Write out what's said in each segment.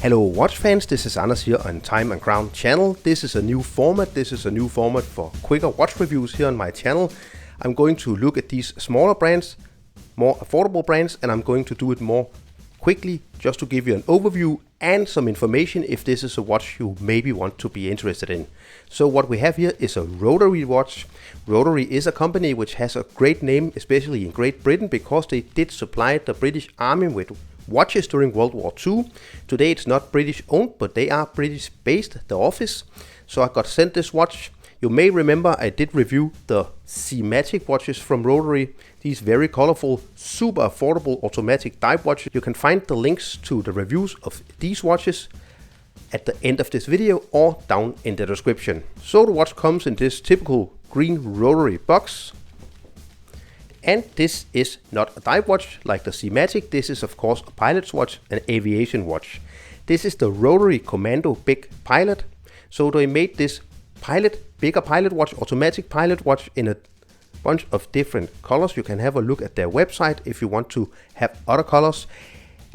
Hello watch fans, this is Anders here on Time and Crown channel. This is a new format. This is a new format for quicker watch reviews here on my channel. I'm going to look at these smaller brands, more affordable brands, and I'm going to do it more quickly just to give you an overview and some information if this is a watch you maybe want to be interested in. So what we have here is a Rotary watch. Rotary is a company which has a great name, especially in Great Britain, because they did supply the British Army with watches during World War II. Today it's not British owned, but they are British based, the office. So I got sent this watch. You may remember I did review the C-Matic watches from Rotary. These very colorful, super affordable automatic dive watches. You can find the links to the reviews of these watches at the end of this video or down in the description. So the watch comes in this typical green Rotary box. And this is not a dive watch like the C-Matic. This is of course a pilot's watch, an aviation watch. This is the Rotary Commando Big Pilot. So they made this bigger pilot watch, automatic pilot watch in a bunch of different colors. You can have a look at their website if you want to have other colors.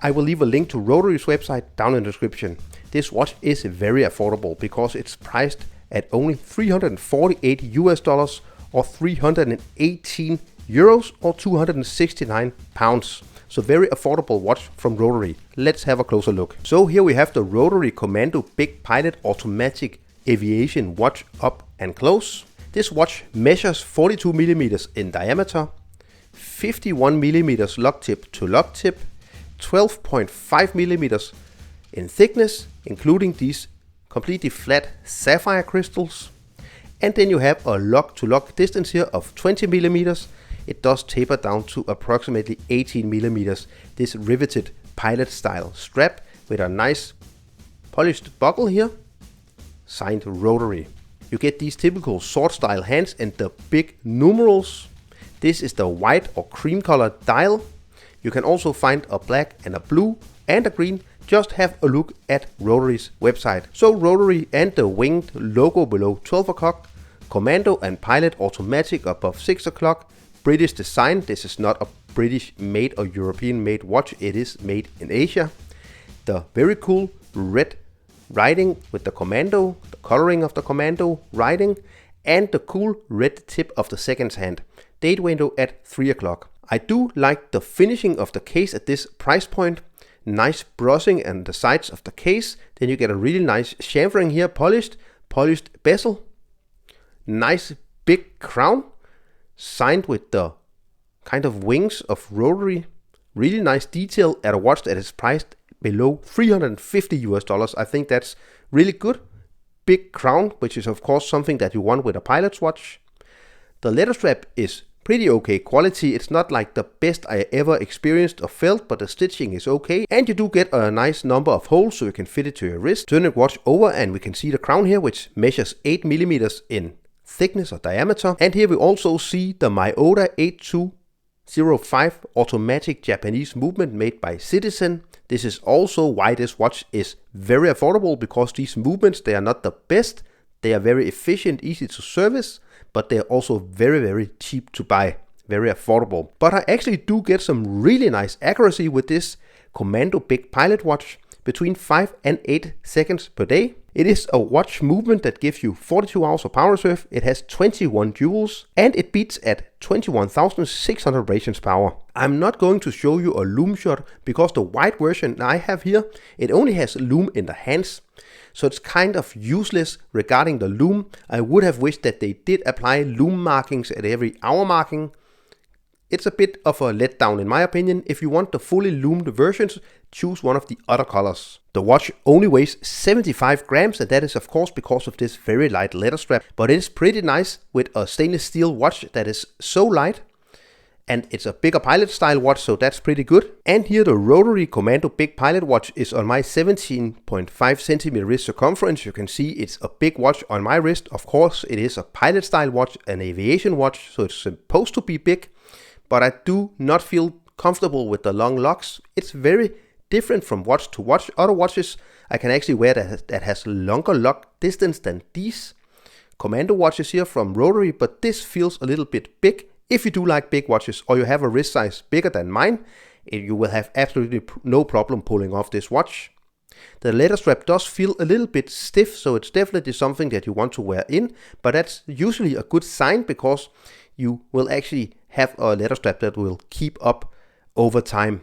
I will leave a link to Rotary's website down in the description. This watch is very affordable because it's priced at only $348 US or 318 euros or 269 pounds. So very affordable watch from Rotary. Let's have a closer look. So here we have the Rotary Commando Big Pilot Automatic Aviation watch up and close. This watch measures 42 millimeters in diameter, 51 millimeters lock tip to lock tip, 12.5 millimeters in thickness, including these completely flat sapphire crystals. And then you have a lock to lock distance here of 20 millimeters. It does taper down to approximately 18 millimeters. This riveted pilot style strap with a nice polished buckle here, signed Rotary. You get these typical sword style hands and the big numerals. This is the white or cream colored dial. You can also find a black and a blue and a green. Just have a look at Rotary's website. So Rotary and the winged logo below 12 o'clock, Commando and Pilot Automatic above 6 o'clock, British design. This is not a British made or European made watch, it is made in Asia. The very cool red writing with the Commando, the coloring of the Commando writing, and the cool red tip of the seconds hand. Date window at 3 o'clock. I do like the finishing of the case at this price point. Nice brushing on the sides of the case. Then you get a really nice chamfering here, polished bezel. Nice big crown, signed with the kind of wings of Rotary. Really nice detail at a watch that is priced below $350 US. I think that's really good. Big crown, which is of course something that you want with a pilot's watch. The leather strap is pretty okay quality. It's not like the best I ever experienced or felt, but the stitching is okay. And you do get a nice number of holes so you can fit it to your wrist. Turn the watch over and we can see the crown here, which measures 8 millimeters in thickness or diameter. And here we also see the Myoda 8205 automatic Japanese movement made by Citizen. This is also why this watch is very affordable, because these movements, they are not the best. They are very efficient, easy to service, but they're also very, very cheap to buy. Very affordable. But I actually do get some really nice accuracy with this Commando Big Pilot watch, between 5 and 8 seconds per day. It is a watch movement that gives you 42 hours of power reserve. It has 21 joules and it beats at 21,600 rations power. I'm not going to show you a lume shot because the white version I have here, it only has lume in the hands. So it's kind of useless regarding the lume. I would have wished that they did apply lume markings at every hour marking. It's a bit of a letdown in my opinion. If you want the fully lumed versions, choose one of the other colors. The watch only weighs 75 grams, and that is of course because of this very light leather strap. But it is pretty nice with a stainless steel watch that is so light. And it's a bigger pilot style watch, so that's pretty good. And here the Rotary Commando Big Pilot watch is on my 17.5 centimeter wrist circumference. You can see it's a big watch on my wrist. Of course it is a pilot style watch, an aviation watch, so it's supposed to be big. But I do not feel comfortable with the long locks. It's very different from watch to watch. Other watches I can actually wear that has longer lock distance than these Commando watches here from Rotary, but this feels a little bit big. If you do like big watches or you have a wrist size bigger than mine, you will have absolutely no problem pulling off this watch. The leather strap does feel a little bit stiff, so it's definitely something that you want to wear in, but that's usually a good sign because you will actually have a leather strap that will keep up over time.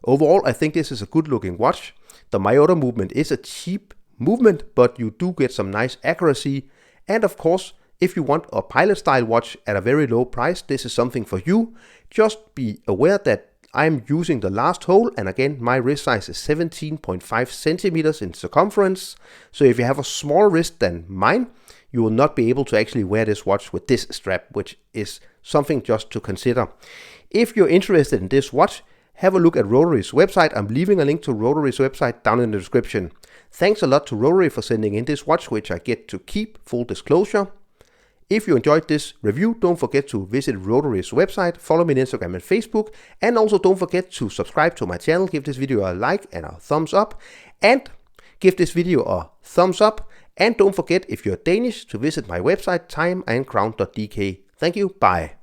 Overall, I think this is a good looking watch. The myoto movement is a cheap movement, but you do get some nice accuracy. And of course, if you want a pilot style watch at a very low price, this is something for you. Just be aware that I'm using the last hole, and again, my wrist size is 17.5 centimeters in circumference. So if you have a smaller wrist than mine, you will not be able to actually wear this watch with this strap, which is something just to consider. If you're interested in this watch, have a look at Rotary's website. I'm leaving a link to Rotary's website down in the description. Thanks a lot to Rotary for sending in this watch, which I get to keep, full disclosure. If you enjoyed this review, don't forget to visit Rotary's website, follow me on Instagram and Facebook, and also don't forget to subscribe to my channel, give this video a like and a thumbs up, and give this video a thumbs up, and don't forget, if you're Danish, to visit my website timeandcrown.dk. Thank you, bye.